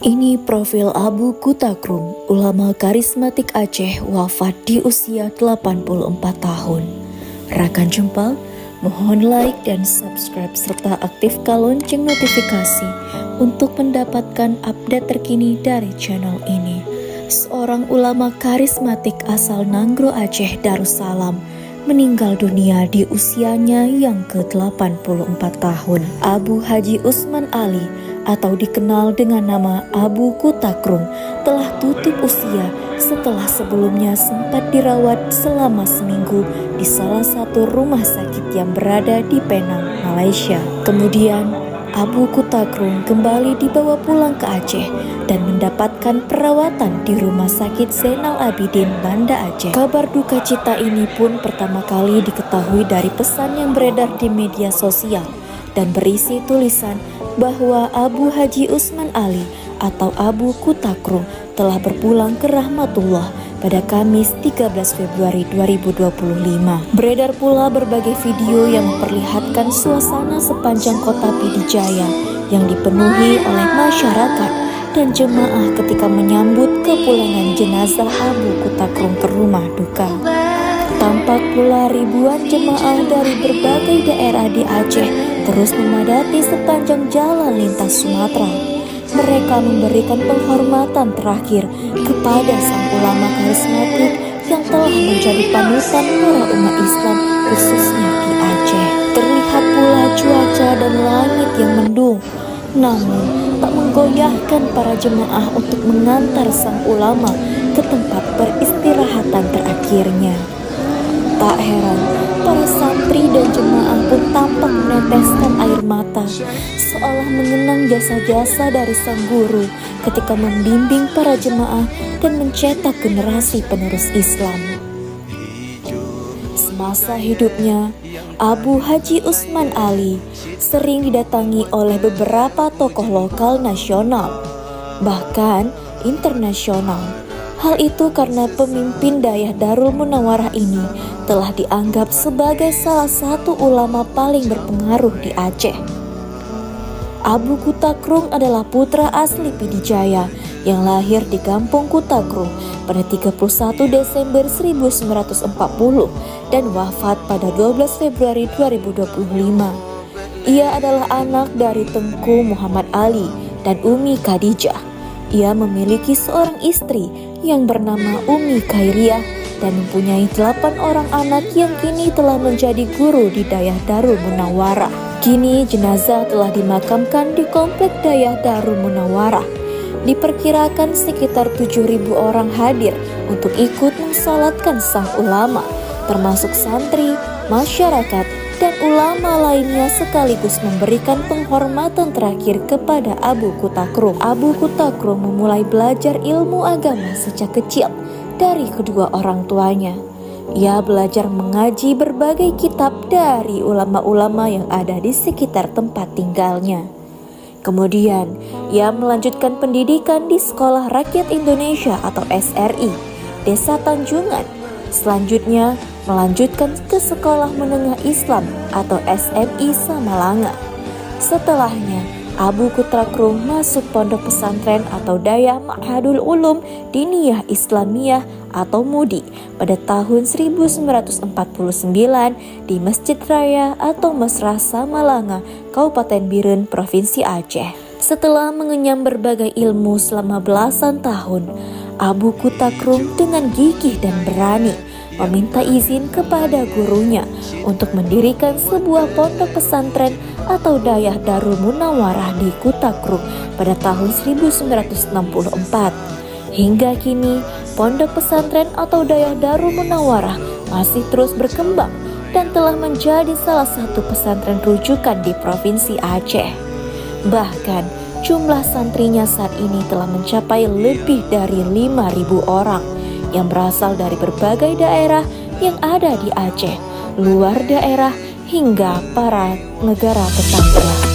Ini profil Abu Kutakrung, ulama karismatik Aceh, wafat di usia 84 tahun. Rakan jempol, mohon like dan subscribe serta aktifkan lonceng notifikasi untuk mendapatkan update terkini dari channel ini. Seorang ulama karismatik asal Nanggro Aceh Darussalam meninggal dunia di usianya yang ke-84 tahun. Abu Haji Usman Ali atau dikenal dengan nama Abu Kutakrung telah tutup usia setelah sebelumnya sempat dirawat selama seminggu di salah satu rumah sakit yang berada di Penang, Malaysia. Kemudian Abu Kutakrung kembali dibawa pulang ke Aceh dan mendapatkan perawatan di Rumah Sakit Zainal Abidin, Banda Aceh. Kabar duka cita ini pun pertama kali diketahui dari pesan yang beredar di media sosial dan berisi tulisan bahwa Abu Haji Usman Ali atau Abu Kutakrung telah berpulang ke rahmatullah pada Kamis 13 Februari 2025. Beredar pula berbagai video yang memperlihatkan suasana sepanjang kota Pidijaya yang dipenuhi oleh masyarakat dan jemaah ketika menyambut kepulangan jenazah Abu Kutakrung ke rumah duka. Tampak pula ribuan jemaah dari berbagai daerah di Aceh terus memadati sepanjang jalan lintas Sumatera. Mereka memberikan penghormatan terakhir kepada sang ulama karismatik yang telah menjadi panutan para umat Islam khususnya di Aceh. Terlihat pula cuaca dan langit yang mendung, namun tak menggoyahkan para jemaah untuk mengantar sang ulama ke tempat peristirahatan terakhirnya. Tak heran, para santri dan jemaah pun tampak meneteskan air mata, seolah mengenang jasa-jasa dari sang guru ketika membimbing para jemaah dan mencetak generasi penerus Islam. Semasa hidupnya, Abu Haji Usman Ali sering didatangi oleh beberapa tokoh lokal nasional, bahkan internasional. Hal itu karena pemimpin Dayah Darul Munawwarah ini telah dianggap sebagai salah satu ulama paling berpengaruh di Aceh. Abu Kutakrung adalah putra asli Pidijaya yang lahir di Kampung Kutakrung pada 31 Desember 1940 dan wafat pada 12 Februari 2025. Ia adalah anak dari Tengku Muhammad Ali dan Umi Khadijah. Ia memiliki seorang istri yang bernama Umi Khairiyah dan mempunyai 8 orang anak yang kini telah menjadi guru di Dayah Darul Munawwarah. Kini jenazah telah dimakamkan di komplek Dayah Darul Munawwarah. Diperkirakan sekitar 7.000 orang hadir untuk ikut mensalatkan sang ulama, termasuk santri, masyarakat, dan ulama lainnya sekaligus memberikan penghormatan terakhir kepada Abu Kutakrung. Abu Kutakrung memulai belajar ilmu agama sejak kecil dari kedua orang tuanya. Ia belajar mengaji berbagai kitab dari ulama-ulama yang ada di sekitar tempat tinggalnya. Kemudian, ia melanjutkan pendidikan di Sekolah Rakyat Indonesia atau SRI, Desa Tanjungan. Selanjutnya, melanjutkan ke Sekolah Menengah Islam atau SMI Samalanga. Setelahnya, Abu Kutakrung masuk pondok pesantren atau Dayah Ma'hadul Ulum Diniyah Islamiyah atau MUDI pada tahun 1949 di Masjid Raya atau Mesra Samalanga, Kabupaten Biren, Provinsi Aceh. Setelah mengenyam berbagai ilmu selama belasan tahun, Abu Kutakrung dengan gigih dan berani meminta izin kepada gurunya untuk mendirikan sebuah pondok pesantren atau Dayah Darul Munawwarah di Kutakrung pada tahun 1964. Hingga kini, pondok pesantren atau Dayah Darul Munawwarah masih terus berkembang dan telah menjadi salah satu pesantren rujukan di Provinsi Aceh. Bahkan, jumlah santrinya saat ini telah mencapai lebih dari 5.000 orang yang berasal dari berbagai daerah yang ada di Aceh, luar daerah, hingga para negara tetangga.